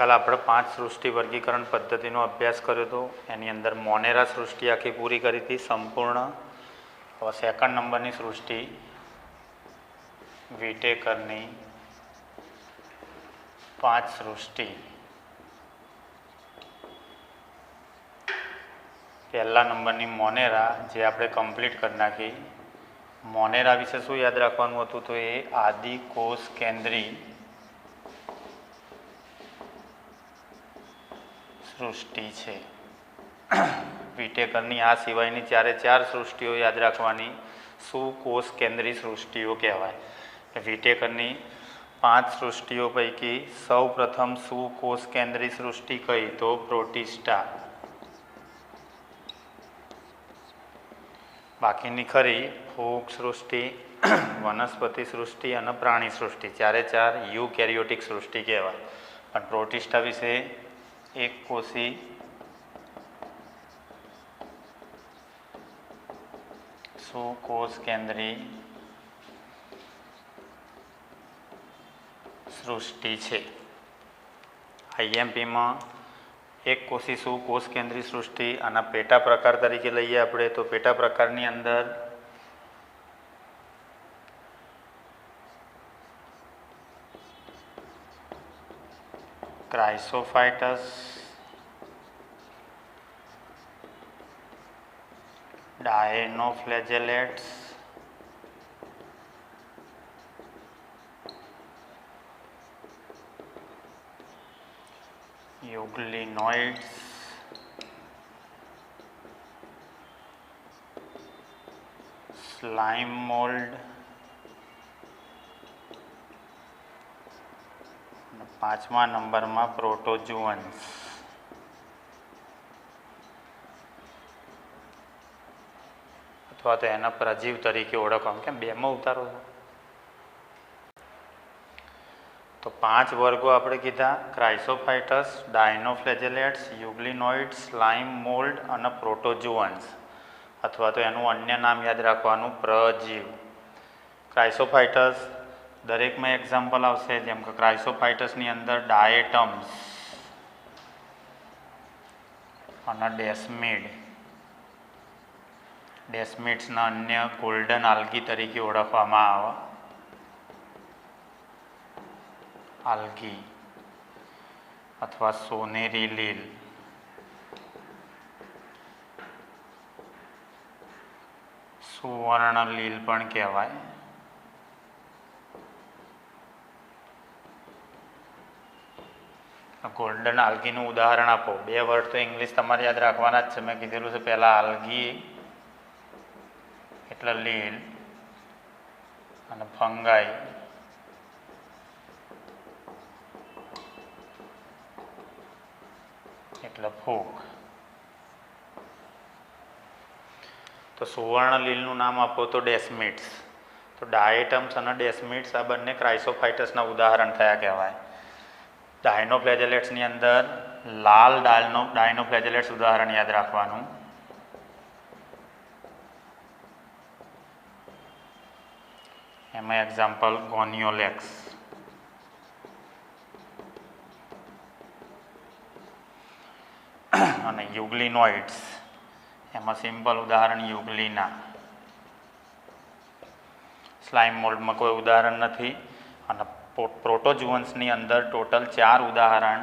કાલે આપણે 5 સૃષ્ટિ વર્ગીકરણ પદ્ધતિનો અભ્યાસ કર્યો હતો. એની અંદર મોનેરા સૃષ્ટિ આખી પૂરી કરી હતી સંપૂર્ણ. હવે સેકન્ડ નંબરની સૃષ્ટિ વિટેકરની 5 સૃષ્ટિ. પહેલા નંબરની મોનેરા જે આપણે કમ્પ્લીટ કરી નાખી. મોનેરા વિશે શું યાદ રાખવાનું હતું? તો એ આદિ કોષ કેન્દ્રી સૃષ્ટિ છે. વિટેકરની આ સિવાયની 4 સૃષ્ટિઓ યાદ રાખવાની. સુકોષ કેન્દ્રી સૃષ્ટિઓ કહેવાય. વિટેકરની 5 સૃષ્ટિઓ પૈકી સૌ પ્રથમ સુકોષ કેન્દ્રી સૃષ્ટિ કઈ? તો પ્રોટિસ્ટા. બાકીની ખરી ફૂગ સૃષ્ટિ, વનસ્પતિ સૃષ્ટિ અને પ્રાણી સૃષ્ટિ. 4 યુકેરિયોટિક સૃષ્ટિ કહેવાય. પણ પ્રોટિસ્ટા વિશે એક કોષી સુકોષ કેન્દ્રી સૃષ્ટિ છે. આઈએમપીમાં એક કોષી સુકોષ કેન્દ્રી સૃષ્ટિ આના પેટા પ્રકાર તરીકે લઈએ આપણે. તો પેટા પ્રકારની અંદર ક્રાઇસોફાઇટસ, ડાયનોફ્લેજેલેટ્સ, યુગ્લિનોઇડ્સ, સ્લાઇમ મોલ્ડ, પાંચમા નંબરમાં પ્રોટોજુઅન્સ. અથવા તો એના પ્રજીવ તરીકે ઓળખવામાં. કેમ બેમાં ઉતારો? તો 5 વર્ગો આપણે કીધા: ક્રાઇસોફાઇટસ, ડાયનોફ્લેજેલેટ્સ, યુગ્લિનોઇડ્સ, સ્લાઇમ મોલ્ડ અને પ્રોટોજુઅન્સ. અથવા તો એનું અન્ય નામ યાદ રાખવાનું, પ્રજીવ. ક્રાઇસોફાઇટસ દરેકમાં એક્ઝામ્પલ આવશે. જેમ કે ક્રાઇસોફાઇટસની અંદર ડાયટમ્સ અને ડેસ્મિડ. ડેસ્મિડ્સના અન્ય ગોલ્ડન આલ્ગી તરીકે ઓળખવામાં આવે. આલ્ગી અથવા સોનેરી લીલ. સુવર્ણ લીલ પણ કહેવાય. ગોલ્ડન આલ્ગીનું ઉદાહરણ આપો. 2 વર્ડ તો ઇંગ્લિશ તમારે યાદ રાખવાના જ છે. મેં કીધેલું છે પહેલાં આલ્ગી એટલે લીલ અને ફંગાઈ એટલે ફૂગ. તો સુવર્ણ લીલનું નામ આપો તો ડેસ્મિડ્સ. તો ડાયટમ્સ અને ડેસ્મિડ્સ આ બંને ક્રાઇસોફાઇટસના ઉદાહરણ થયા કહેવાય. ડાયનોફ્લેજેલેટ્સની અંદર લાલ ડાયનોફ્લેજેલેટ્સ ઉદાહરણ યાદ રાખવાનું. એમાં એક્ઝામ્પલ ગોનિયોલેક્સ. અને યુગ્લિનોઇડ્સ એમાં સિમ્પલ ઉદાહરણ યુગ્લિના. સ્લાઇમ મોલ્ડમાં કોઈ ઉદાહરણ નથી. અને પ્રોટોજુઅન્સની અંદર ટોટલ 4 ઉદાહરણ: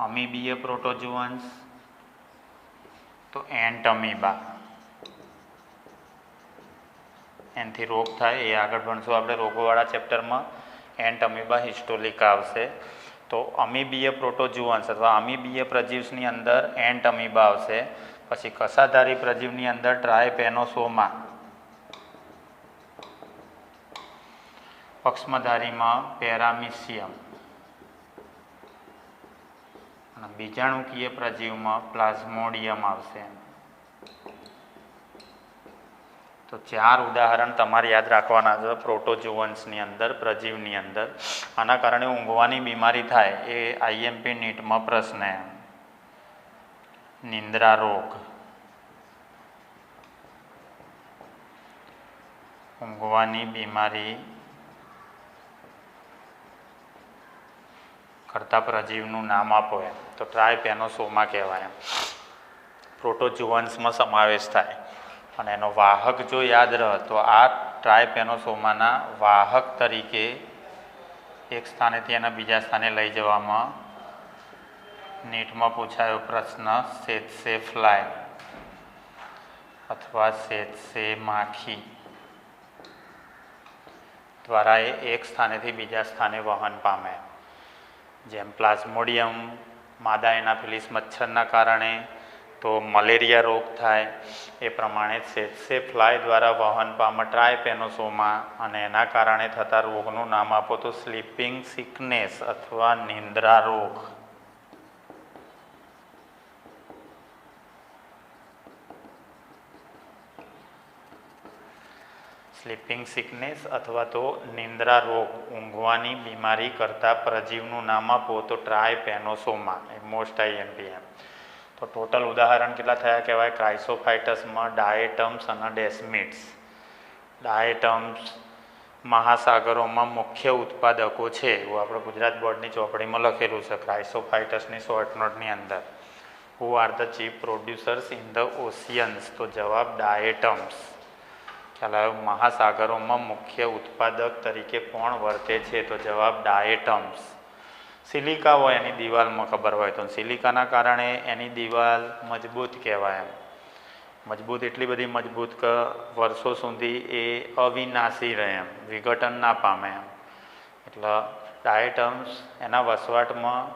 અમીબીય પ્રોટોજુઅન્સ, તો એન્ટ અમીબા. એનાથી રોગ થાય એ આગળ ભણશું આપણે રોગોવાળા ચેપ્ટરમાં. એન્ટ અમીબા હિસ્ટોલિકા આવશે. તો અમીબીય પ્રોટોજુઅન્સ અથવા અમીબીય પ્રજીવ્સની અંદર એન્ટ અમીબા આવશે. પછી કસાધારી પ્રજીવની અંદર ટ્રાયપેનોસોમા. પક્ષમધારીમાં પેરામિસિયમ. અને બીજાણુકીય પ્રજીવમાં પ્લાઝ્મોડિયમ આવશે. તો 4 ઉદાહરણ તમારે યાદ રાખવાના છે પ્રોટોજુઅન્સની અંદર, પ્રજીવની અંદર. આના કારણે ઊંઘવાની બીમારી થાય એ આઈએમપી નીટમાં પ્રશ્ન. નિંદ્રા રોગ, ઊંઘવાની બીમારી કરતા પ્રજીવનું નામ આપો એમ તો ટ્રાયપેનોસોમા કહેવાય એમ. પ્રોટોજુઅન્સમાં સમાવેશ થાય અને એનો વાહક જો યાદ રહે તો આ ટ્રાયપેનોસોમાના વાહક તરીકે એક સ્થાનેથી એના બીજા સ્થાને લઈ જવામાં નીટમાં પૂછાયો પ્રશ્ન સેત્સે ફ્લાય અથવા સેત્સે માખી દ્વારા એ એક સ્થાનેથી બીજા સ્થાને વહન પામે. જેમ પ્લાઝ્મોડિયમ માદા એનાફિલિસ મચ્છરના કારણે તો મલેરિયા રોગ થાય એ પ્રમાણે સેત્સે ફ્લાય દ્વારા વહન પામે ટ્રાયપેનોસોમા અને એના કારણે થતા રોગનું નામ આપો તો સ્લીપિંગ સિકનેસ અથવા નિંદ્રા રોગ. સ્લીપિંગ સિકનેસ અથવા તો નિંદ્રા રોગ, ઊંઘવાની બીમારી કરતા પ્રજીવનું નામ આપો તો ટ્રાયપેનોસોમા એ મોસ્ટ આઈએમપી એમ. તો ટોટલ ઉદાહરણ કેટલા થયા કહેવાય ક્રાઇસોફાઇટસમાં? ડાયેટમ્સ અને ડેસ્મિડ્સ. ડાયેટમ્સ મહાસાગરોમાં મુખ્ય ઉત્પાદકો છે એવું આપણે ગુજરાત બોર્ડની ચોપડીમાં લખેલું છે ક્રાઇસોફાઇટસની શોર્ટ નોટની અંદર. Who are the chief producers in the oceans? તો જવાબ ડાયેટમ્સ. ખ્યાલ આવ્યો? મહાસાગરોમાં મુખ્ય ઉત્પાદક તરીકે કોણ વર્તે છે? તો જવાબ ડાયેટમ્સ. સિલિકા હોય એની દિવાલમાં ખબર હોય તો સિલિકાના કારણે એની દિવાલ મજબૂત કહેવાય એમ. મજબૂત એટલી બધી મજબૂત કે વર્ષો સુધી એ અવિનાશી રહે એમ, વિઘટન ના પામે એમ. એટલે ડાયેટમ્સ એના વસવાટમાં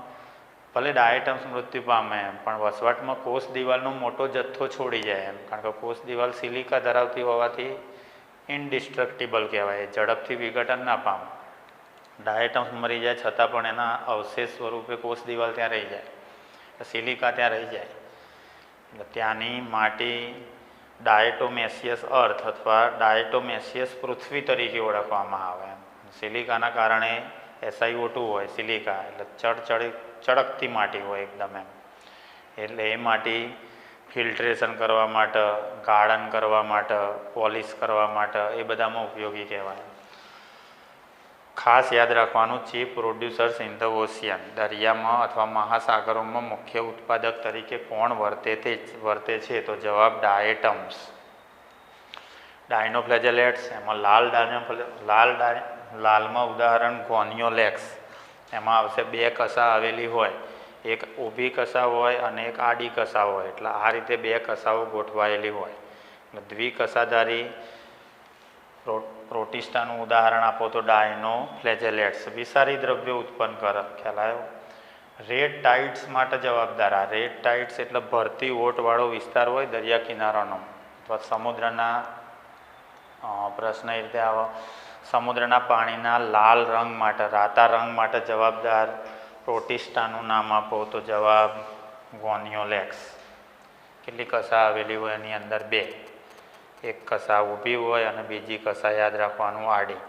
ભલે ડાયેટમ્સ મૃત્યુ પામે એમ પણ વસવાટમાં કોષ દિવાલનો મોટો જથ્થો છોડી જાય એમ, કારણ કે કોષ દિવાલ સિલિકા ધરાવતી હોવાથી ઇનડિસ્ટ્રક્ટિબલ કહેવાય, ઝડપથી વિઘટન ના પામે. ડાયેટમ્સ મરી જાય છતાં પણ એના અવશેષ સ્વરૂપે કોષ દિવાલ ત્યાં રહી જાય, સિલિકા ત્યાં રહી જાય. એટલે ત્યાંની માટી ડાયટોમેસિયસ અર્થ અથવા ડાયટોમેસિયસ પૃથ્વી તરીકે ઓળખવામાં આવે એમ. સિલિકાના કારણે SiO2 હોય સિલિકા, એટલે ચળકતી માટી હોય એકદમ એમ. એટલે એ માટી ફિલ્ટ્રેશન કરવા માટે, ગાળણ કરવા માટે, પોલિશ કરવા માટે એ બધામાં ઉપયોગી કહેવાય. ખાસ યાદ રાખવાનું, chief producers in the ocean, દરિયામાં અથવા મહાસાગરોમાં મુખ્ય ઉત્પાદક તરીકે કોણ વર્તે છે? તો જવાબ ડાયેટમ્સ. ડાયનોફ્લેજેલેટ્સ, એમાં લાલમાં ઉદાહરણ ગોનિયોલેક્સ. એમાં આવશે બે કસા આવેલી હોય, એક ઊભી કસા હોય અને એક આડી કસા હોય. એટલે આ રીતે બે કસાઓ ગોઠવાયેલી હોય. એટલે દ્વિકસાધારી પ્રોટિસ્ટાનું ઉદાહરણ આપો તો ડાયનોફ્લેજેલેટ્સ. વિષારી દ્રવ્યો ઉત્પન્ન કરે. ખ્યાલ આવ્યો? રેડ ટાઇડ્સ માટે જવાબદાર. આ રેડ ટાઇડ્સ એટલે ભરતી ઓટવાળો વિસ્તાર હોય દરિયા કિનારાનો અથવા સમુદ્રના, પ્રશ્ન એ રીતે આવો, સમુદ્રના પાણીના લાલ રંગ માટે, રાતા રંગ માટે જવાબદાર પ્રોટિસ્ટાનું નામ આપો તો જવાબ ગોનિયોલેક્સ. કેટલી કસા આવેલી હોય એની અંદર? બે. એક કસા ઊભી હોય અને બીજી કસા યાદ રાખવાનું આડી.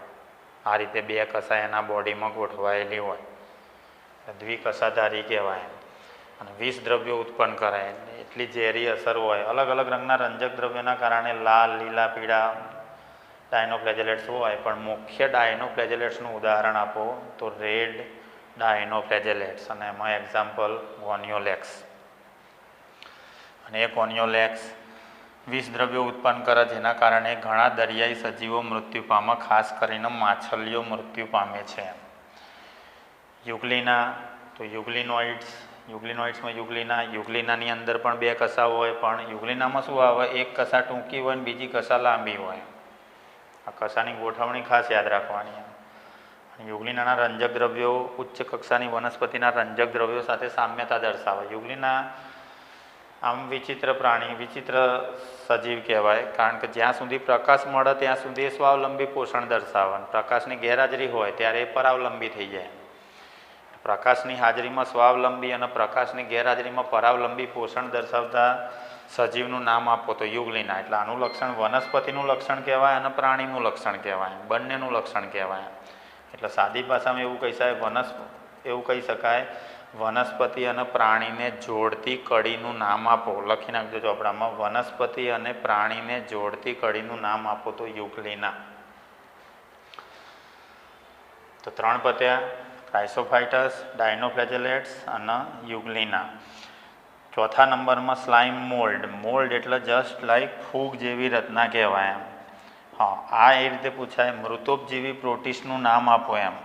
આ રીતે બે કસા એના બોડીમાં ગોઠવાયેલી હોય, દ્વિકસાધારી કહેવાય. અને વિષ દ્રવ્યો ઉત્પન્ન કરે, એટલી ઝેરી અસર હોય. અલગ અલગ રંગના રંજક દ્રવ્યોના કારણે લાલ, લીલા, પીળા ડાયનોફ્લેજેલેટ્સ હોય, પણ મુખ્ય ડાયનોફ્લેજેલેટ્સનું ઉદાહરણ આપો તો રેડ ડાયનોફ્લેજેલેટ્સ, અને એમાં એક્ઝામ્પલ ગોનિયોલેક્સ. અને એ ગોનિયોલેક્સ વિષ દ્રવ્યો ઉત્પન્ન કરે, જેના કારણે ઘણા દરિયાઈ સજીવો મૃત્યુ પામે, ખાસ કરીને માછલીઓ મૃત્યુ પામે છે. યુગ્લિના, તો યુગ્લિનોઇડ્સમાં યુગ્લિનાની અંદર પણ બે કસા હોય, પણ યુગ્લિનામાં શું આવે? એક કસા ટૂંકી હોય અને બીજી કસા લાંબી હોય. આ કસાની ગોઠવણી ખાસ યાદ રાખવાની. યુગ્લિનાના રંજક દ્રવ્યો ઉચ્ચ કક્ષાની વનસ્પતિના રંજક દ્રવ્યો સાથે સામ્યતા દર્શાવે. યુગ્લિના આમ વિચિત્ર પ્રાણી, વિચિત્ર સજીવ કહેવાય, કારણ કે જ્યાં સુધી પ્રકાશ મળે ત્યાં સુધી એ સ્વાવલંબી પોષણ દર્શાવે. પ્રકાશની ગેરહાજરી હોય ત્યારે એ પરાવલંબી થઈ જાય. પ્રકાશની હાજરીમાં સ્વાવલંબી અને પ્રકાશની ગેરહાજરીમાં પરાવલંબી પોષણ દર્શાવતા સજીવનું નામ આપો તો યુગ્લિના. એટલે આનું લક્ષણ વનસ્પતિનું લક્ષણ કહેવાય અને પ્રાણીનું લક્ષણ કહેવાય, બંનેનું લક્ષણ કહેવાય. એટલે સાદી ભાષામાં એવું કહી શકાય વનસ્પતિ અને પ્રાણીને જોડતી કડીનું નામ આપો. લખી નાખજો ચોપડામાં, વનસ્પતિ અને પ્રાણીને જોડતી કડીનું નામ આપો તો યુગ્લિના. તો 3 પત્યા. ક્રાઇસોફાઇટસ, ડાયનોફ્લેજેલેટ્સ અને યુગ્લિના. ચોથા નંબરમાં સ્લાઇમ મોલ્ડ. મોલ્ડ એટલે જસ્ટ લાઈક ફૂગ જેવી રચના કહેવાય એમ. હા, આ એ રીતે પૂછાય, મૃતોપજીવી પ્રોટિસ્ટનું નામ આપો એમ.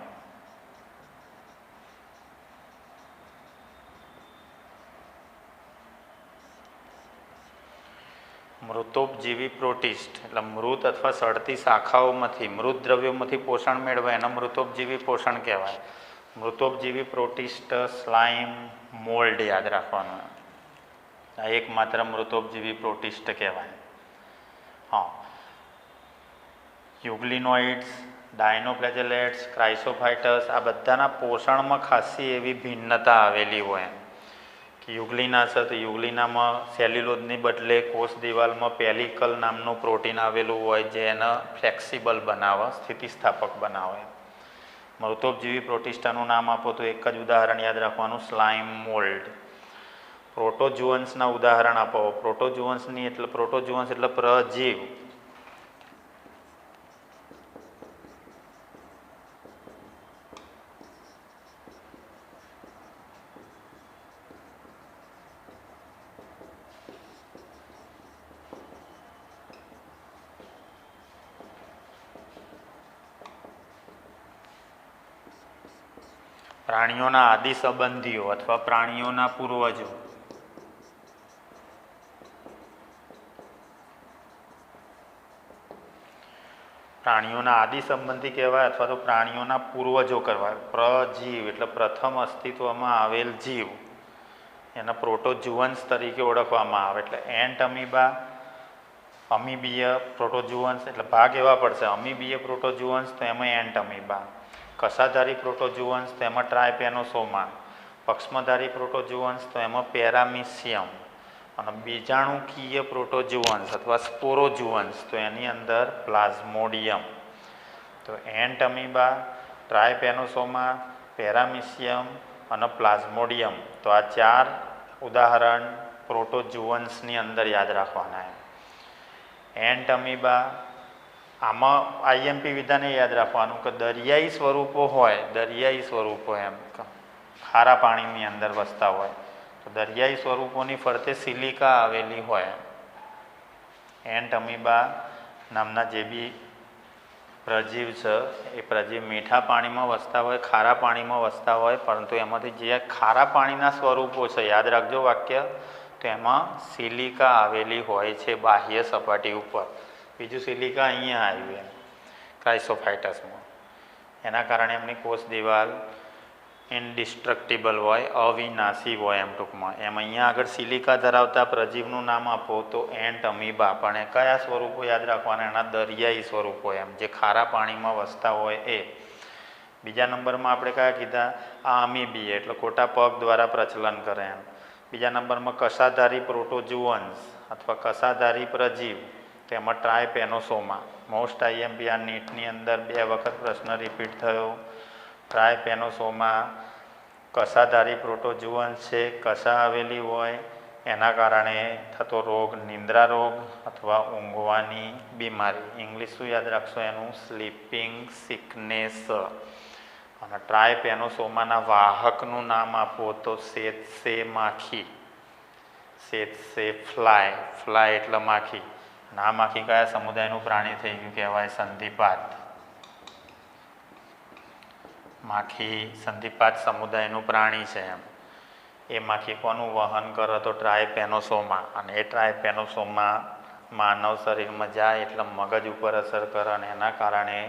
મૃતોપજીવી પ્રોટિસ્ટ એટલે મૃત અથવા સડતી શાખાઓમાંથી, મૃત દ્રવ્યોમાંથી પોષણ મેળવે એને મૃતોપજીવી પોષણ કહેવાય. મૃતોપજીવી પ્રોટિસ્ટ, સ્લાઇમ, મોલ્ડ યાદ રાખવાનું. આ એકમાત્ર મૃતોપજીવી પ્રોટિસ્ટ કહેવાય. હા, યુગ્લિનોઇડ્સ, ડાયનોફ્લેજેલેટ્સ, ક્રાઇસોફાઇટસ આ બધાના પોષણમાં ખાસી એવી ભિન્નતા આવેલી હોય. યુગ્લિના છે તો યુગ્લિનામાં સેલ્યુલોઝની બદલે કોષ દિવાલમાં પેલિકલ નામનું પ્રોટીન આવેલું હોય જે એને ફ્લેક્સિબલ બનાવે, સ્થિતિસ્થાપક બનાવે. મૃતોપજીવી પ્રોટિસ્ટાનું નામ આપો તો એક જ ઉદાહરણ યાદ રાખવાનું, સ્લાઇમ મોલ્ડ. પ્રોટોજુઅન્સના ઉદાહરણ આપો. પ્રોટોજુઅન્સ એટલે પ્રજીવ. પ્રાણીઓના આદિ સંબંધીઓ અથવા પ્રાણીઓના પૂર્વજો. પ્રાણીઓના આદિ સંબંધી કહેવાય અથવા તો પ્રાણીઓના પૂર્વજો કહેવાય. પ્રજીવ એટલે પ્રથમ અસ્તિત્વમાં આવેલ જીવ, એના પ્રોટોજુઅન્સ તરીકે ઓળખવામાં આવે. એટલે એન્ટ અમીબા, અમીબીય પ્રોટોજુઅન્સ એટલે ભાગ એવા પડશે. અમીબીય પ્રોટોજુઅન્સ તો એમાં એન્ટ અમીબા. કસાધારી પ્રોટોજુઅન્સ તો એમાં ટ્રાયપેનોસોમા. પક્ષમધારી પ્રોટોજુઅન્સ તો એમાં પેરામિસિયમ. અને બીજાણુકીય પ્રોટોજુઅન્સ અથવા સ્પોરોજુઅન્સ તો એની અંદર પ્લાઝ્મોડિયમ. તો એન્ટ અમીબા, ટ્રાયપેનોસોમા, પેરામિસિયમ અને પ્લાઝ્મોડિયમ, તો આ 4 ઉદાહરણ પ્રોટોજુઅન્સની અંદર યાદ રાખવાના. એન્ટ અમીબા, આમાં આઈએમપી વિધાને યાદ રાખવાનું કે દરિયાઈ સ્વરૂપો એમ ખારા પાણીની અંદર વસતા હોય તો દરિયાઈ સ્વરૂપોની ફરતે સિલિકા આવેલી હોય. એન્ટ અમીબા નામના જે બી પ્રજીવ છે એ પ્રજીવ મીઠા પાણીમાં વસતા હોય, ખારા પાણીમાં વસતા હોય, પરંતુ એમાંથી જે ખારા પાણીના સ્વરૂપો છે, યાદ રાખજો વાક્ય, તો એમાં સિલિકા આવેલી હોય છે બાહ્ય સપાટી ઉપર. બીજું સિલિકા અહીંયા આવ્યું ક્રાઇસોફાઇટસમાં. એના કારણે એમની કોષ દિવાલ ઇનડિસ્ટ્રક્ટિબલ હોય, અવિનાશી હોય એમ ટૂંકમાં. એમ અહીંયા આગળ સિલિકા ધરાવતા પ્રજીવનું નામ આપો તો એન્ટ અમીબા. પણ એ કયા સ્વરૂપો યાદ રાખવાના? એના દરિયાઈ સ્વરૂપો એમ જે ખારા પાણીમાં વસતા હોય એ. બીજા નંબરમાં આપણે કયા કીધા? આ અમીબીય એટલે ખોટા પગ દ્વારા પ્રચલન કરે એમ. બીજા નંબરમાં કસાધારી પ્રોટોજુઅન્સ અથવા કસાધારી પ્રજીવ, તેમાં ટ્રાયપેનોસોમા. મોસ્ટ આઈએમપી આ નીટની અંદર 2 વખત પ્રશ્ન રિપીટ થયો. ટ્રાયપેનોસોમા કસાધારી પ્રોટોજુઅન્સ છે, કસા આવેલી હોય એના કારણે થતો રોગ નિંદ્રા રોગ અથવા ઊંઘવાની બીમારી. ઇંગ્લિશ શું યાદ રાખશો એનું? Sleeping sickness. અને ટ્રાયપેનોસોમાના વાહકનું નામ આપો તો સેત્સે માખી, સેત્સે ફ્લાય. ફ્લાય એટલે માખી. આ માખી કયા સમુદાયનું પ્રાણી થઈ ગયું કહેવાય? સંધિપાત. માખી સંધિપાત સમુદાયનું પ્રાણી છે એમ. એ માખી કોનું વહન કરે તો ટ્રાયપેનોસોમા. અને એ ટ્રાયપેનોસોમા માનવ શરીરમાં જાય એટલે મગજ ઉપર અસર કરે અને એના કારણે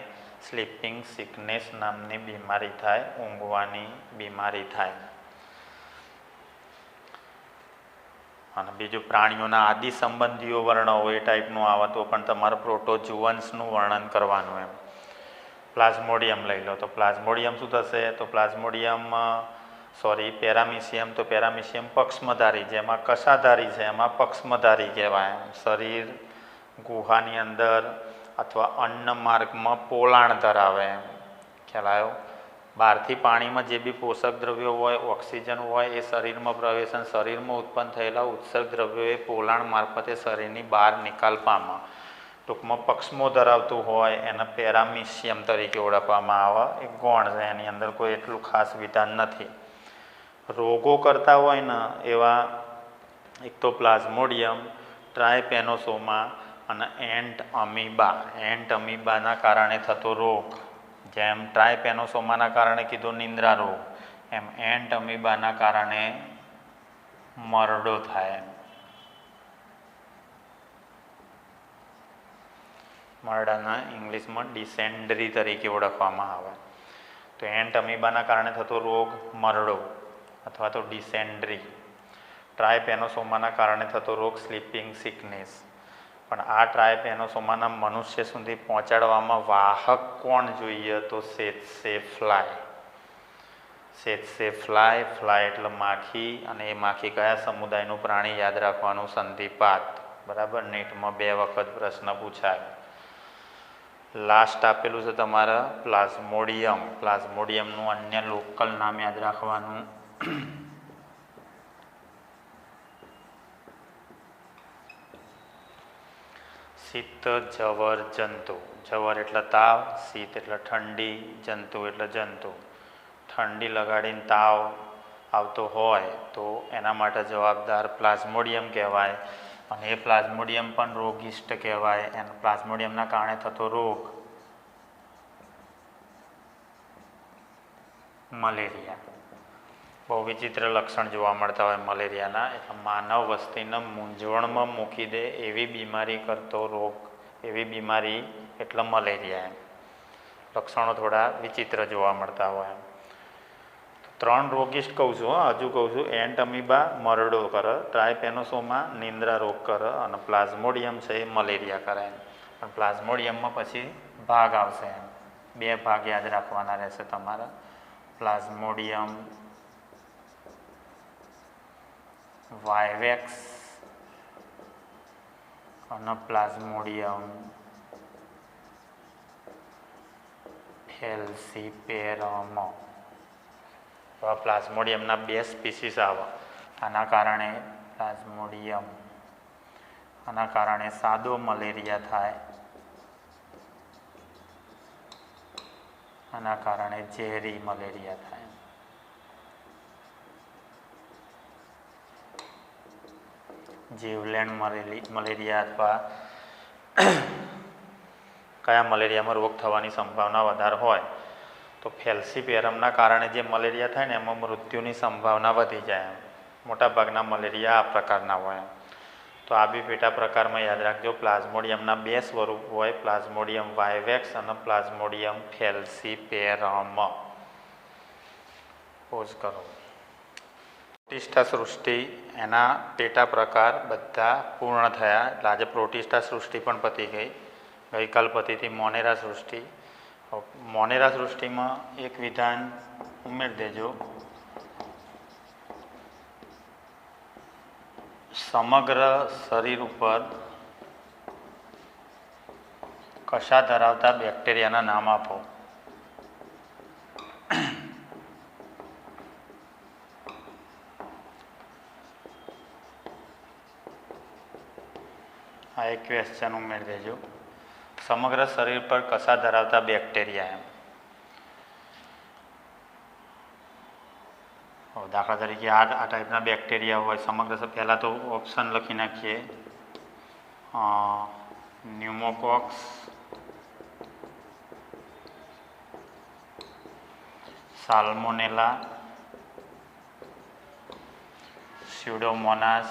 સ્લીપિંગ સિકનેસ નામની બીમારી થાય, ઊંઘવાની બીમારી થાય. અને બીજું પ્રાણીઓના આદિ સંબંધીઓ વર્ણવો એ ટાઈપનું આવે તો પણ તમારે પ્રોટોજુઅન્સનું વર્ણન કરવાનું એમ. પ્લાઝ્મોડિયમ લઈ લો તો પ્લાઝ્મોડિયમ શું થશે? તો પ્લાઝ્મોડિયમ પેરામિસિયમ. તો પેરામિસિયમ પક્ષમધારી, જેમાં કસાધારી છે એમાં પક્ષમધારી કહેવાય. શરીર ગુહાની અંદર અથવા અન્ન માર્ગમાં પોલાણ ધરાવે એમ. ખ્યાલ આવ્યો? બહારથી પાણીમાં જે બી પોષક દ્રવ્યો હોય, ઓક્સિજન હોય એ શરીરમાં પ્રવેશ, શરીરમાં ઉત્પન્ન થયેલા ઉત્સર્ગ દ્રવ્યો એ પોલાણ મારફતે શરીરની બહાર નિકાલ પામે. ટૂંકમાં પક્ષમો ધરાવતું હોય એને પેરામિશિયમ તરીકે ઓળખવામાં આવે. એક ગૌણ છે, એની અંદર કોઈ એટલું ખાસ વિધાન નથી. રોગો કરતા હોય ને એવા એક તો પ્લાઝ્મોડિયમ, ટ્રાયપેનોસોમા અને એન્ટ અમીબા. એન્ટ અમીબાના કારણે થતો રોગ, જેમ ટ્રાયપેનોસોમાના કારણે કીધું નિંદ્રા રોગ, એમ એન્ટ અમીબાના કારણે મરડો થાય. મરડાના ઇંગ્લિશમાં ડિસેન્ડરી તરીકે ઓળખવામાં આવે. તો એન્ટ અમીબાના કારણે થતો રોગ મરડો અથવા તો ડિસેન્ડરી. ટ્રાયપેનોસોમાના કારણે થતો રોગ સ્લીપિંગ સિકનેસ. પણ આ ટ્રાયપેનોસોમાના મનુષ્ય સુધી પહોંચાડવામાં વાહક કોણ જોઈએ? તો સેત્સે ફ્લાય. સેત્સે ફ્લાય. ફ્લાય એટલે માખી, અને એ માખી કયા સમુદાયનું પ્રાણી? યાદ રાખવાનું, સંધિપાત. બરાબર, નીટમાં 2 વખત પ્રશ્ન પૂછાય. લાસ્ટ આપેલું છે તમારા પ્લાઝ્મોડિયમ. પ્લાઝ્મોડિયમનું અન્ય લોકલ નામ યાદ રાખવાનું, શીત જવર જંતુ. જવર એટલે તાવ, શીત એટલે ઠંડી, જંતુ એટલે જંતુ. ઠંડી લગાડીને તાવ આવતો હોય તો એના માટે જવાબદાર પ્લાઝ્મોડિયમ કહેવાય, અને એ પ્લાઝ્મોડિયમ પણ રોગિષ્ટ કહેવાય. એના પ્લાઝ્મોડિયમના કારણે થતો રોગ મલેરિયા. બહુ વિચિત્ર લક્ષણ જોવા મળતા હોય મલેરિયાના. એટલે માનવ વસ્તીને મૂંઝવણમાં મૂકી દે એવી બીમારી કરતો રોગ, એવી બીમારી એટલે મલેરિયા. લક્ષણો થોડા વિચિત્ર જોવા મળતા હોય. 3 રોગિષ્ટ કહું છું, હજુ કહું છું. એન્ટ અમીબા મરડો કરે, ટ્રાયપેનોસોમા નિંદ્રા રોગ કરે, અને પ્લાઝ્મોડિયમ છે એ મલેરિયા કરે. પણ પ્લાઝ્મોડિયમમાં પછી ભાગ આવશે, 2 ભાગ યાદ રાખવાના રહેશે તમારા. પ્લાઝ્મોડિયમ વાયવેક્સ અને પ્લાઝ્મોડિયમ ફેલ્સીપેરમ. પ્લાઝ્મોડિયમના 2 સ્પીસીસ આવે. આના કારણે પ્લાઝ્મોડિયમ, આના કારણે સાદો મલેરિયા થાય, આના કારણે ઝેરી મલેરિયા થાય. જીવલેણ મલેરિયા અથવા કયા મલેરિયામાં રોગ થવાની સંભાવના વધારે હોય તો ફેલ્સીપેરમના કારણે જે મલેરિયા થાય ને એમાં મૃત્યુની સંભાવના વધી જાય. મોટાભાગના મલેરિયા આ પ્રકારના હોય. તો આ બી પેટા પ્રકારમાં યાદ રાખજો. પ્લાઝ્મોડિયમના 2 સ્વરૂપ હોય, પ્લાઝ્મોડિયમ વાયવેક્સ અને પ્લાઝ્મોડિયમ ફેલ્સીપેરમ. પોઝ કરો. પ્રોટિસ્ટા સૃષ્ટિ, એના પેટા પ્રકાર બધા પૂર્ણ થયા. એટલે આજે પ્રોટિસ્ટા સૃષ્ટિ પણ પતી ગઈ. ગઈકાલ પતીથી મોનેરા સૃષ્ટિ. મોનેરા સૃષ્ટિમાં એક વિધાન ઉમેરી દેજો. સમગ્ર શરીર ઉપર કશા ધરાવતા બેક્ટેરિયાના નામ આપો. આ એક ક્વેશ્ચન ઉમેરી દેજો. સમગ્ર શરીર પર કશા ધરાવતા બેક્ટેરિયા. દાખલા તરીકે આ ટાઈપના બેક્ટેરિયા હોય સમગ્ર. પહેલાં તો ઓપ્શન લખી નાખીએ. ન્યુમોકોક્સ, સાલ્મોનેલા, સ્યુડોમોનાસ,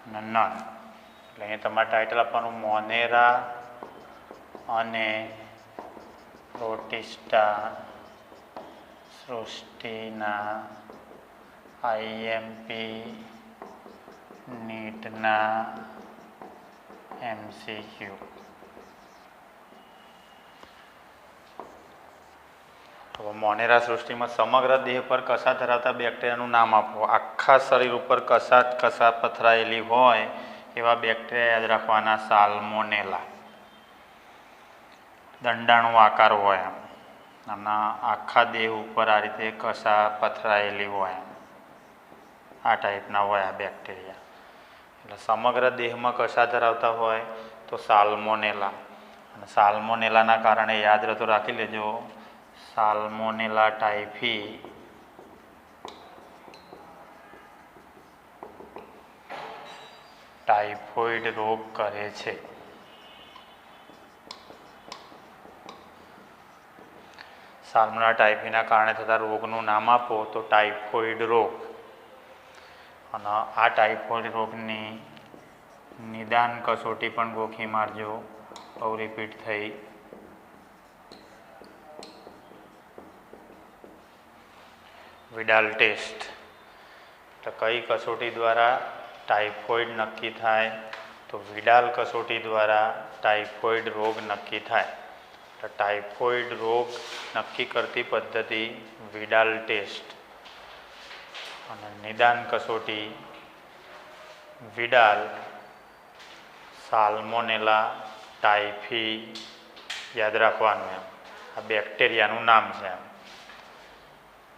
નન. એટલે અહીંયા તમારે ટાઇટલ આપવાનું મોનેરા અને પ્રોટિસ્ટા સૃષ્ટિના IMP નીટના MCQ. તો મોનેરા સૃષ્ટિમાં સમગ્ર દેહ પર કશા ધરાવતા બેક્ટેરિયાનું નામ આપો. આખા શરીર ઉપર કશા પથરાયેલી હોય એવા બેક્ટેરિયા યાદ રાખવાના. સાલ્મોનેલા. દંડાણુ આકાર હોય અને આખા દેહ ઉપર આ રીતે કશા પથરાયેલી હોય. આ ટાઈપના હોય આ બેક્ટેરિયા. એટલે સમગ્ર દેહમાં કશા ધરાવતા હોય તો સાલ્મોનેલા. અને સાલ્મોનેલાના કારણે યાદ રહેતો રાખી લેજો, સાલ્મોનેલા ટાઇફી ટાઇફોઇડ રોગ કરે છે. સાલ્મોનેલા ટાઇફીના કારણે થતા રોગનું નામ આપો તો ટાઇફોઇડ રોગ. અને આ ટાઇફોઇડ રોગની નિદાન કસોટી પણ ગોખી મારજો. બહુ રિપીટ થઈ. Widal test. તો કઈ કસોટી દ્વારા ટાઇફોઇડ નક્કી થાય? તો વિડાલ કસોટી દ્વારા ટાઇફોઇડ રોગ નક્કી થાય. તો ટાઇફોઇડ રોગ નક્કી કરતી પદ્ધતિ વિડાલ ટેસ્ટ. અને નિદાન કસોટી વિડાલ સાલ્મોનેલા ટાઇફી. યાદ રાખવાનું એમ, આ બેક્ટેરિયાનું નામ છે એમ.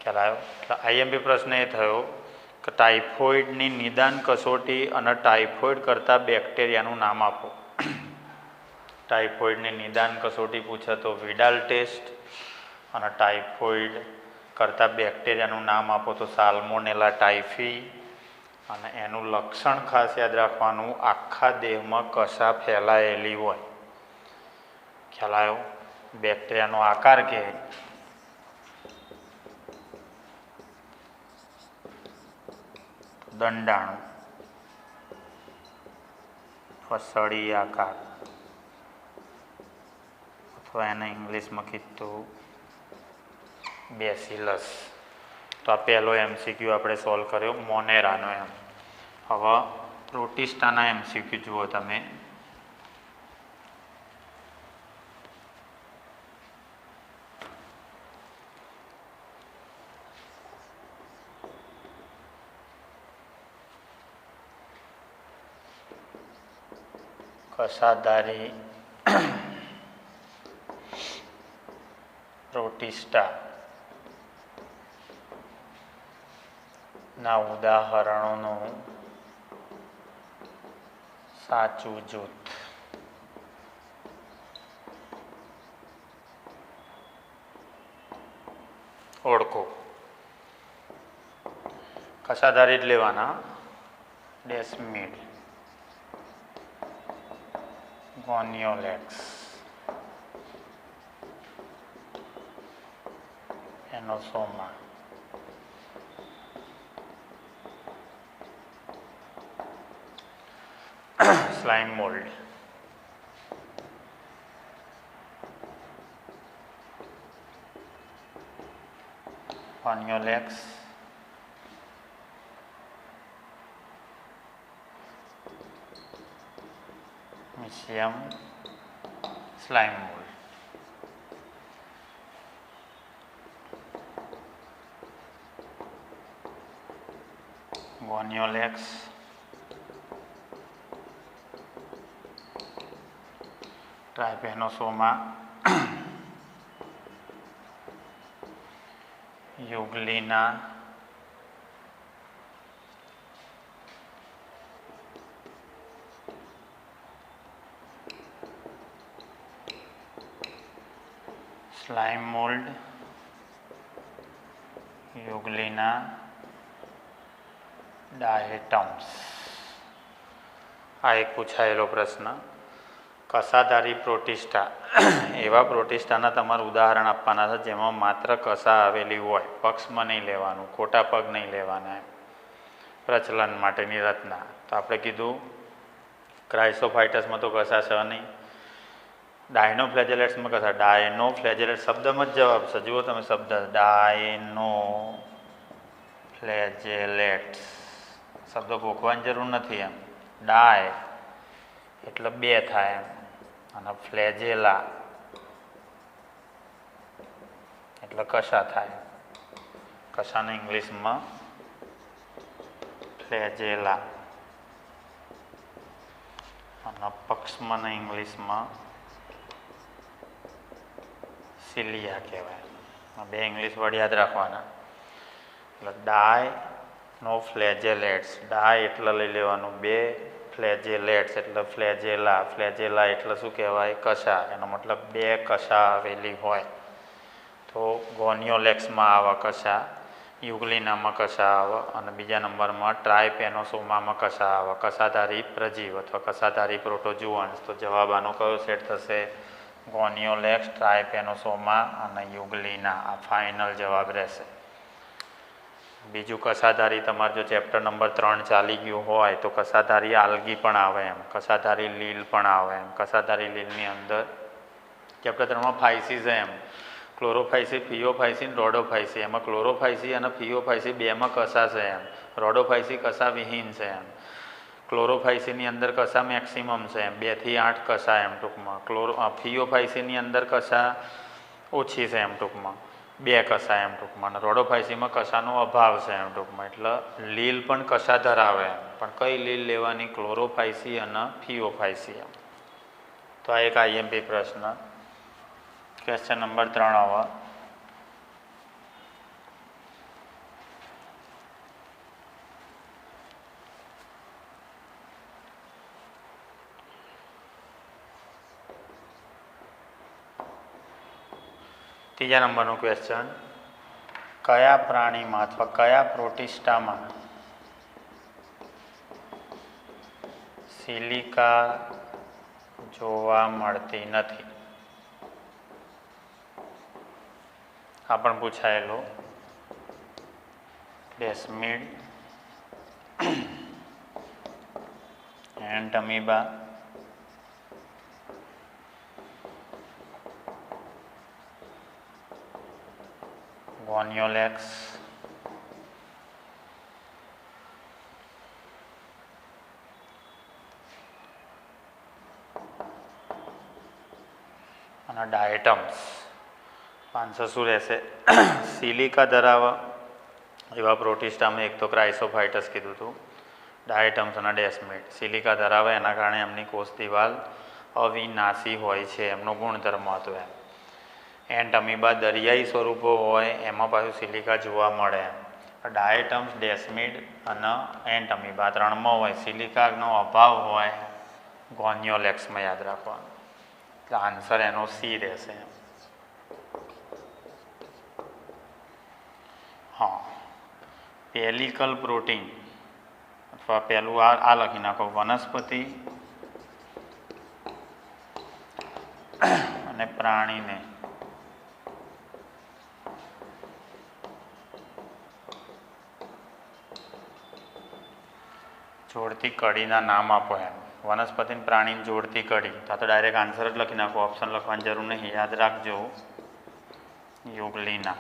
ખ્યાલ આવ્યો? એટલે આઈએમપી પ્રશ્ન એ થયો કે ટાઇફોઇડની નિદાન કસોટી અને ટાઇફોઇડ કરતાં બેક્ટેરિયાનું નામ આપો. ટાઇફોઇડની નિદાન કસોટી પૂછે તો વિડાલ ટેસ્ટ, અને ટાઇફોઇડ કરતાં બેક્ટેરિયાનું નામ આપો તો સાલ્મોનેલા ટાઇફી. અને એનું લક્ષણ ખાસ યાદ રાખવાનું, આખા દેહમાં કશા ફેલાયેલી હોય. ખ્યાલ આવ્યો? બેક્ટેરિયાનો આકાર કે દંડાણુ અથવા સળી આકાર, અથવા એને ઇંગ્લિશમાં કીધું બેસિલસ. તો આ પહેલો MCQ આપણે સોલ્વ કર્યો મોનેરાનો એમ. હવે પ્રોટિસ્ટાના MCQ જુઓ તમે. કસાધારી પ્રોટિસ્ટા ના ઉદાહરણોનું સાચું જૂથ. ઓળખો. કસાધારી જ લેવાના. ડેસ્મિડ, ગોનિયોલેક્સ, એનોસોમા, સ્લાઇમ મોલ્ડ, ગોનિયોલેક્સ, મિશિયમ, સ્લાઇમ મોલ્ડ. ગોનિયોલેક્સ, ટ્રાઇપેનોસોમા, યુગ્લિના, સ્લાઇમ મોલ્ડ, યુગ્લિના, ડાયટમ્સ. આ એક પૂછાયેલો પ્રશ્ન. કસાધારી પ્રોટિસ્ટા, એવા પ્રોટિસ્ટાના તમારે ઉદાહરણ આપવાના છે જેમાં માત્ર કસા આવેલી હોય. પક્ષમાં નહીં લેવાનું, ખોટા પગ નહીં લેવાના એમ. પ્રચલન માટેની રચના. તો આપણે કીધું ક્રાઇસોફાઇટસમાં તો કસા છે નહીં. ડાયનોફ્લેજેલેટ્સમાં કસા. ડાયનોફ્લેજેલેટ શબ્દમાં જ જવાબ છે. જુઓ તમે શબ્દ ડાયનોફ્લેજેલેટ્સ. શબ્દ ગોખવાની જરૂર નથી એમ. ડાય એટલે બે થાય એમ, અને ફ્લેજેલા એટલે કશા થાય. કશાને ઇંગ્લિશમાં ફ્લેજેલા, અને પક્ષમાં ઇંગ્લિશમાં સિલિયા કહેવાય. બે ઇંગ્લિશ વર્ડ યાદ રાખવાના. એટલે ડાય નો ફ્લેજેલેટ્સ, ડા એટલે લઈ લેવાનું 2, ફ્લેજેલેટ્સ એટલે ફ્લેજેલા, ફ્લેજેલા એટલે શું કહેવાય? કશા. એનો મતલબ 2 કશા આવેલી હોય. તો ગોનિયોલેક્સમાં આવા કશા, યુગ્લિનામાં કશા આવે, અને બીજા નંબરમાં ટ્રાયપેનોસોમામાં કશા આવે, કશાધારી પ્રજીવ અથવા કશાધારી પ્રોટોજુઅન્સ. તો જવાબ આનો કયો સેટ થશે? ગોનિયોલેક્સ, ટ્રાયપેનોસોમા અને યુગ્લિના. આ ફાઇનલ જવાબ રહેશે. બીજું કશાધારી, તમારે જો ચેપ્ટર નંબર 3 ચાલી ગયું હોય તો કશાધારી આલ્ગી પણ આવે એમ, કશાધારી લીલ પણ આવે એમ. કશાધારી લીલની અંદર ચેપ્ટર 3માં ફાઇસીસ એમ, ક્લોરોફાઇસી, ફિયોફાઇસી, રોડોફાઇસી. એમાં ક્લોરોફાઇસી અને ફિયોફાઇસી બેમાં કશા છે એમ, રોડોફાઇસી કશા વિહીન છે એમ. ક્લોરોફાઇસીની અંદર કશા મેક્સિમમ છે એમ, 2 થી 8 કશા એમ ટૂંકમાં. ફિયોફાઇસીની અંદર કશા ઓછી છે એમ ટૂંકમાં, 2 કશા એમ ટૂંકમાં. અને રોડોફાઇસીમાં કશાનો અભાવ છે એમ ટૂંકમાં. એટલે લીલ પણ કશા ધરાવે એમ, પણ કઈ લીલ લેવાની? ક્લોરોફાઇસી અને ફિયોફાઇસી એમ. તો આ એક આઈએમપી પ્રશ્ન. ક્વેશ્ચન નંબર 3 હવે. ત્રીજા નંબરનું ક્વેશ્ચન, કયા પ્રાણીમાં અથવા કયા પ્રોટિસ્ટામાં સિલિકા જોવા મળતી નથી? આ પણ પૂછાયેલું. ડેસ્મિડ, એન્ટ અમીબા, ગોનિયોલેક્સ, અને ડાયટમ્સ. આન્સર શું રહેશે? સિલિકા ધરાવવા એવા પ્રોટિસ્ટામાં એક તો ક્રાઇસોફાઇટસ કીધું હતું, ડાયટમ્સ અને ડેસ્મિડ. સિલિકા ધરાવે એના કારણે એમની કોષ દિવાલ અવિનાશી હોય છે, એમનો ગુણધર્મ હતો એમ. એન્ટ અમીબા દરિયાઈ સ્વરૂપો હોય એમાં પાછું સિલિકા જોવા મળે એમ. ડાયટમ્સ, ડેસ્મિડ અને એન્ટ અમીબા 3માં હોય. સિલિકાનો અભાવ હોય ગોનિયોલેક્સમાં, યાદ રાખવાનું. એટલે આન્સર એનો સી રહેશે એમ. હા, પેલિકલ પ્રોટીન અથવા પહેલું આ લખી નાખો, વનસ્પતિ અને પ્રાણીને જોડતી કડીના નામ આપો એમ. વનસ્પતિ અને પ્રાણીને જોડતી કડી. તો ડાયરેક્ટ આન્સર જ લખી નાખો, ઓપ્શન લખવાની જરૂર નહીં. યાદ રાખજો, યુગ્લિના.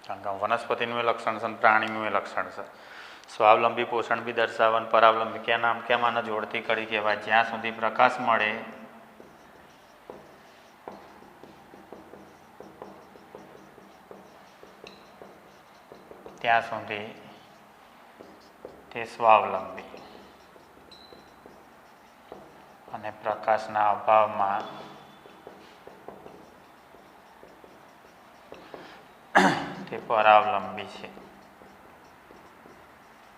કારણ કે વનસ્પતિનું એ લક્ષણ છે અને પ્રાણીનું એ લક્ષણ છે. સ્વાવલંબી પોષણ બી દર્શાવવા, પરાવલંબી કેમ આને જોડતી કડી કહેવાય? જ્યાં સુધી પ્રકાશ મળે ત્યાં સુધી તે સ્વાવલંબી, અને પ્રકાશના અભાવમાં તે પરાવલંબી છે.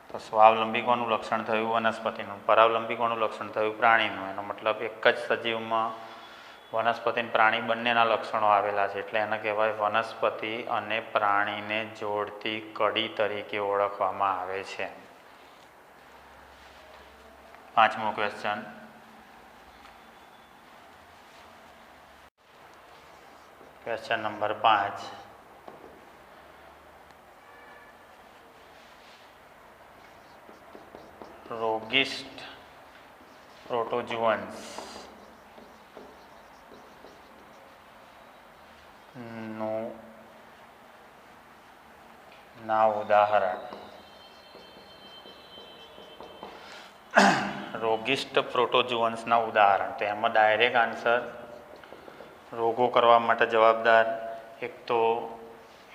તો સ્વાવલંબી કોનું લક્ષણ થયું? વનસ્પતિનું. પરાવલંબી કોનું લક્ષણ થયું? પ્રાણીનું. એનો મતલબ એક જ સજીવમાં વનસ્પતિ અને પ્રાણી બંનેના લક્ષણો આવેલા છે, એટલે એને કહેવાય વનસ્પતિ અને પ્રાણીને જોડતી કડી તરીકે ઓળખવામાં આવે છે. 5મો ક્વેશ્ચન, ક્વેશ્ચન નંબર 5. રોગિસ્ટ પ્રોટોજુઅન્સ નું ના ઉદાહરણ. રોગિસ્ટ પ્રોટોજુઅન્સના ઉદાહરણ. તો એમાં ડાયરેક્ટ આન્સર રોગો કરવા માટે જવાબદાર એક તો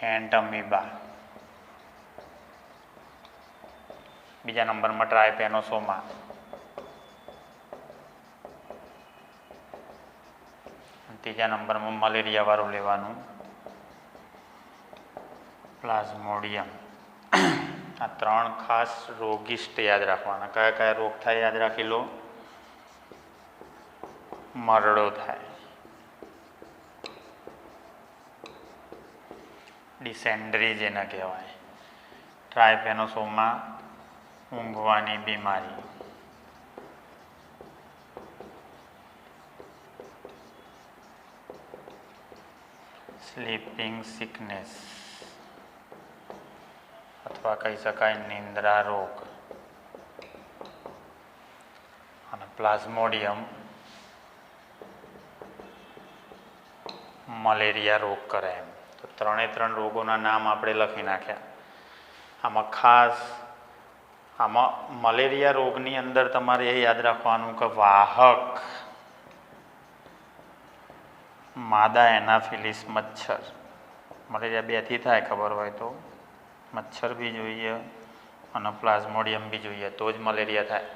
એન્ટ અમીબા, બીજા નંબરમાં ટ્રાયપેનોસોમા, ત્રીજા નંબરમાં મલેરિયાવાળું લેવાનું પ્લાઝ્મોડિયમ. આ 3 ખાસ રોગિષ્ટ યાદ રાખવાના. કયા કયા રોગ થાય યાદ રાખી લો. મરડો થાય, ડિસેન્ટ્રી જેને કહેવાય, ટ્રાયપેનોસોમા ઊંઘવાની બીમારી, સ્લીપિંગ સિકનેસ અથવા કહી શકાય નિંદ્રા રોગ, અને પ્લાઝ્મોડિયમ મલેરિયા રોગ કરે એમ. તો 3 રોગોના નામ આપણે લખી નાખ્યા. આમાં મલેરિયા રોગની અંદર તમારે એ યાદ રાખવાનું કે વાહક માદા એનાફિલિસ મચ્છર. મલેરિયા 2થી થાય ખબર હોય તો. મચ્છર બી જોઈએ અને પ્લાઝ્મોડિયમ બી જોઈએ તો જ મલેરિયા થાય.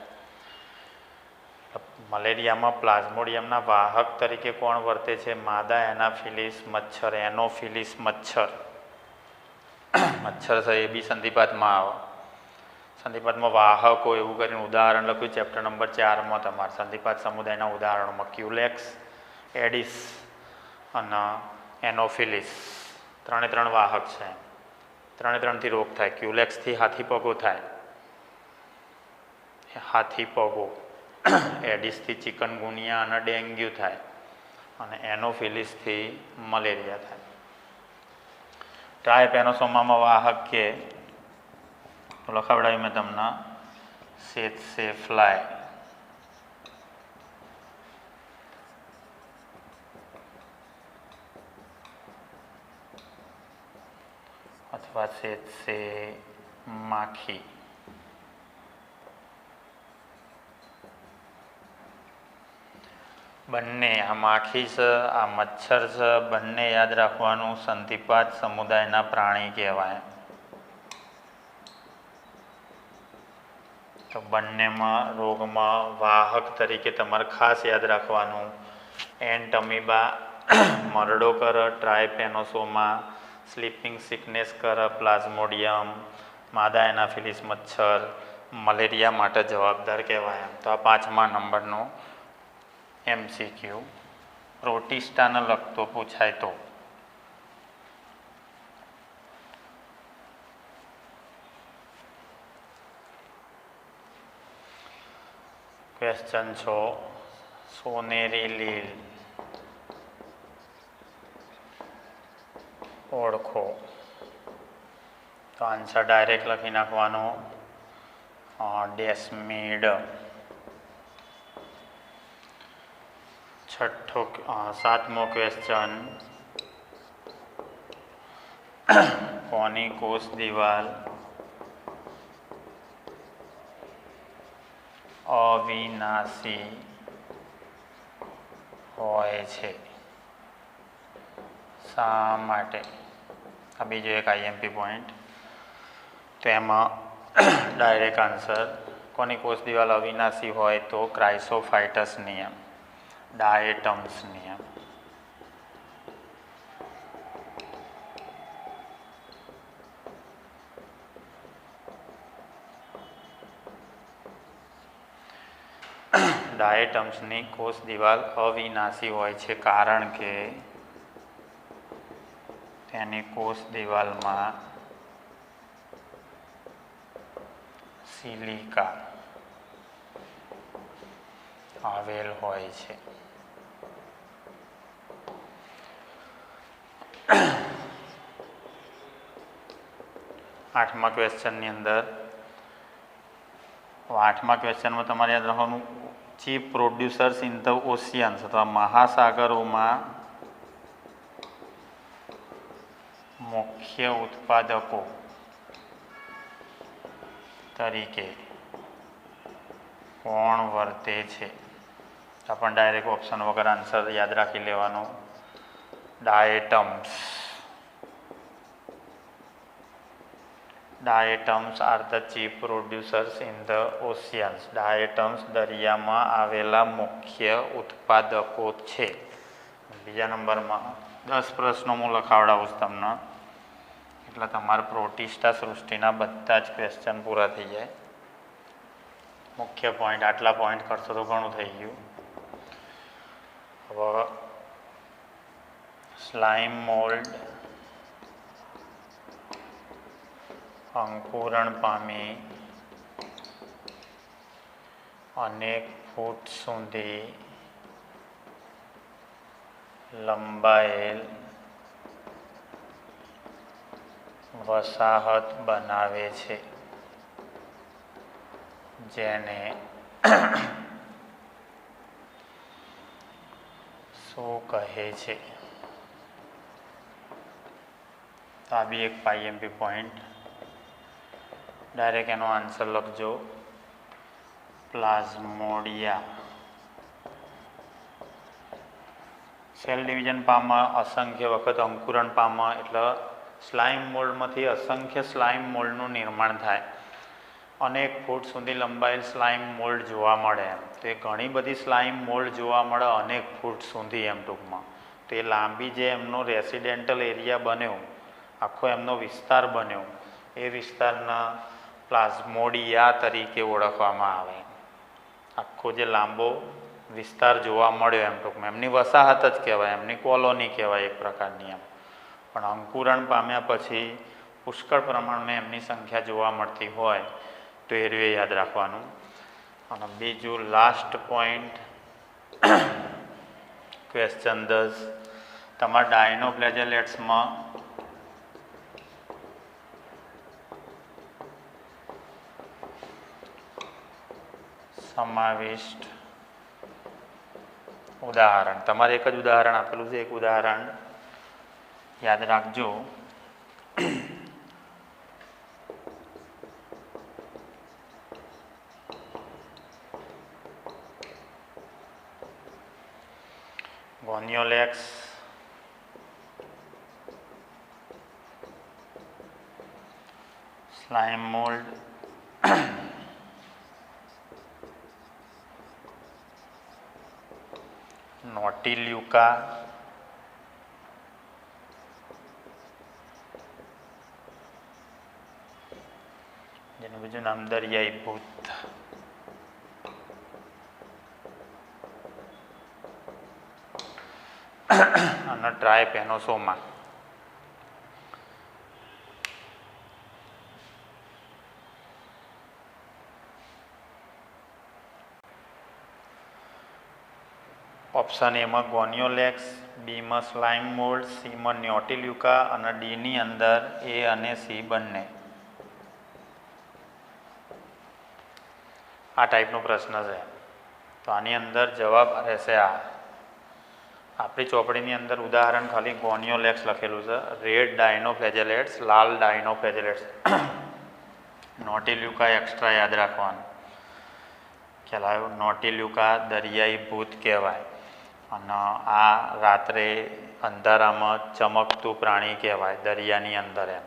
મલેરિયામાં પ્લાઝ્મોડિયમના વાહક તરીકે કોણ વર્તે છે? માદા એનાફિલિસ મચ્છર, એનોફિલિસ મચ્છર. મચ્છર છે એ બી સંધિપાતમાં આવે. સંધિપાતમાં વાહકો એવું કરીને ઉદાહરણ લખ્યું ચેપ્ટર નંબર 4માં તમારે સંધિપાત સમુદાયના ઉદાહરણોમાં. ક્યુલેક્સ, એડિસ અને એનોફિલિસ 3 વાહક છે. 3થી રોગ થાય. ક્યુલેક્સથી હાથીપગો થાય, હાથીપગો. એડિસથી ચિકનગુનિયા અને ડેન્ગ્યુ થાય, અને એનોફિલિસથી મલેરિયા થાય. ટ્રાયપેનોસોમામાં વાહક કે લખાવડાવી મેં તમને સેત્સે ફ્લાય, અથવા સેત્સે માખી. બંને આ માખી છે, આ મચ્છર છે, બંને યાદ રાખવાનું સંધિપાત સમુદાયના પ્રાણી કહેવાય. તો બંનેમાં રોગમાં વાહક તરીકે તમારે ખાસ યાદ રાખવાનું એન્ટમીબા મરડો કરે, ટ્રાયપેનોસોમા સ્લીપિંગ સિકનેસ કરે, પ્લાઝ્મોડિયમ માદા એનાફિલિસ મચ્છર મલેરિયા માટે જવાબદાર કહેવાય. તો આ 5મા નંબરનો MCQ પ્રોટિસ્ટાને લગતો પૂછાય તો. ક્વેશ્ચન 6 સોનેરી લીલ ઓળખો. તો આન્સર ડાયરેક્ટ લખી નાખવાનો ડેસ્મિડ. 7મો ક્વેશ્ચન કોની કોષ દિવાલ અવિનાશી હોય છે? શા માટે? આ બીજો એક IMP પોઈન્ટ. તો એમાં ડાયરેક્ટ આન્સર કોની કોષ દિવાલ અવિનાશી હોય તો ક્રાઇસોફાઇટસ નિયમ, ડાયેટમ્સ નિયમ. ડાયેટમ્સની કોષ દિવાલ અવિનાશી હોય છે કારણ કે તેની કોષ દિવાલમાં સિલિકા આવેલ હોય છે. આઠમા ક્વેશ્ચનની અંદર 8મા ક્વેશ્ચનમાં તમારે યાદ રાખવાનું ચીફ પ્રોડ્યુસર્સ ઇન ધ ઓશિયન્સ અથવા મહાસાગરોમાં મુખ્ય ઉત્પાદકો તરીકે કોણ વર્તે છે? પણ ડાયરેક્ટ ઓપ્શન વગર આન્સર યાદ રાખી લેવાનો diatoms. Diatoms are the chief producers in the oceans. Diatoms દરિયામાં આવેલા મુખ્ય ઉત્પાદકો છે. બીજા નંબરમાં 10 પ્રશ્નો હું લખાવડાવું છું તમને. એટલે તમારા પ્રોટિસ્ટા સૃષ્ટિના બધા જ ક્વેશ્ચન પૂરા થઈ જાય. મુખ્ય પોઈન્ટ આટલા પોઈન્ટ કરશો તો ઘણું થઈ ગયું. હવે સ્લાઇમ મોલ્ડ અંકુરણ પામી અનેક ફૂટ સુધી લંબાયેલ વસાહત બનાવે છે, જેને શું કહે છે? તો આ બી એક પાઈએમપી પોઈન્ટ. ડાયરેક્ટ એનો આન્સર લખજો, પ્લાઝ્મોડિયા. સેલ ડિવિઝન પામા, અસંખ્ય વખત અંકુરણ પામા, એટલે સ્લાઇમ મોલ્ડમાંથી અસંખ્ય સ્લાઇમ મોલ્ડનું નિર્માણ થાય. અનેક ફૂટ સુધી લંબાયેલ સ્લાઇમ મોલ્ડ જોવા મળે એમ. તો એ ઘણી બધી સ્લાઇમ મોલ્ડ જોવા મળે અનેક ફૂટ સુધી એમ ટૂંકમાં. તો એ લાંબી જે એમનો રેસિડેન્ટલ એરિયા બન્યો, આખો એમનો વિસ્તાર બન્યો, એ વિસ્તારના પ્લાઝ્મોડિયા તરીકે ઓળખવામાં આવે. આખો જે લાંબો વિસ્તાર જોવા મળ્યો એમ ટૂંકમાં એમની વસાહત જ કહેવાય, એમની કોલોની કહેવાય એક પ્રકારની એમ. પણ અંકુરણ પામ્યા પછી પુષ્કળ પ્રમાણમાં એમની સંખ્યા જોવા મળતી હોય તો એ રીતે યાદ રાખવાનું. અને બીજું લાસ્ટ પોઈન્ટ, ક્વેશ્ચન 10, તમારા ડાયનોફ્લેજેલેટ્સમાં સમાવિષ્ટ ઉદાહરણ. તમારે એક જ ઉદાહરણ આપેલું છે, એક ઉદાહરણ યાદ રાખજો. ગોનિયોલેક્સ સ્લાઇમ મોલ્ડ નોટિલ્યુકા જેનું બીજું નામ દરિયાઈ ભૂત, અને ટ્રાયપેનોસોમા. ઓપ્શન એમાં ગોનિયોલેક્સ, બીમાં સ્લાઇમ મોલ્ડ, સીમાં નોટિલ્યુકા અને ડીની અંદર એ અને સી બંને. આ ટાઈપનો પ્રશ્ન છે. તો આની અંદર જવાબ રહેશે આ. આપણી ચોપડીની અંદર ઉદાહરણ ખાલી ગોનિયોલેક્સ લખેલું છે, રેડ ડાયનોફ્લેજેલેટ્સ, લાલ ડાયનોફ્લેજેલેટ્સ. નોટિલ્યુકા એક્સ્ટ્રા યાદ રાખવાનું. ખ્યાલ આવ્યો? નોટિલ્યુકા દરિયાઈ ભૂત કહેવાય, અને આ રાત્રે અંધારામાં ચમકતું પ્રાણી કહેવાય દરિયાની અંદર એમ.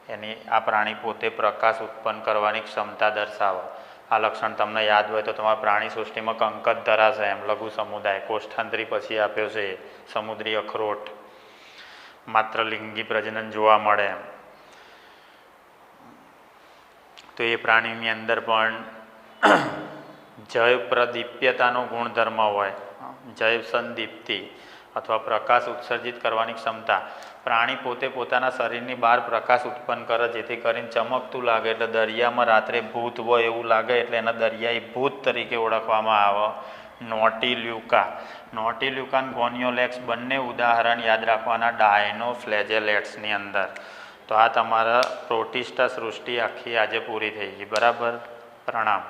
એની આ પ્રાણી પોતે પ્રકાશ ઉત્પન્ન કરવાની ક્ષમતા દર્શાવે. આ લક્ષણ તમને યાદ હોય તો તમારા પ્રાણી સૃષ્ટિમાં કંકત ધરાશે એમ. લઘુ સમુદાય કોષ્ઠાંતરી પછી આપ્યો છે, સમુદ્રી અખરોટ, માત્ર લિંગી પ્રજનન જોવા મળે એમ. તો એ પ્રાણીની અંદર પણ જૈવ પ્રદીપ્યતાનો ગુણધર્મ હોય, જૈવ સંદીપ્તિ અથવા પ્રકાશ ઉત્સર્જિત કરવાની ક્ષમતા. પ્રાણી પોતે પોતાના શરીરની બહાર પ્રકાશ ઉત્પન્ન કરે, જેથી કરીને ચમકતું લાગે, એટલે દરિયામાં રાત્રે ભૂત હોય એવું લાગે, એટલે એના દરિયાઈ ભૂત તરીકે ઓળખવામાં આવે. નોટિલ્યુકા. નોટિલ્યુકા અને ગોનિયોલેક્સ બંને ઉદાહરણ યાદ રાખવાના ડાયનોફ્લેજેલેટ્સની અંદર. તો આ તમારા પ્રોટિસ્ટા સૃષ્ટિ આખી આજે પૂરી થઈ ગઈ. બરાબર? પ્રણામ.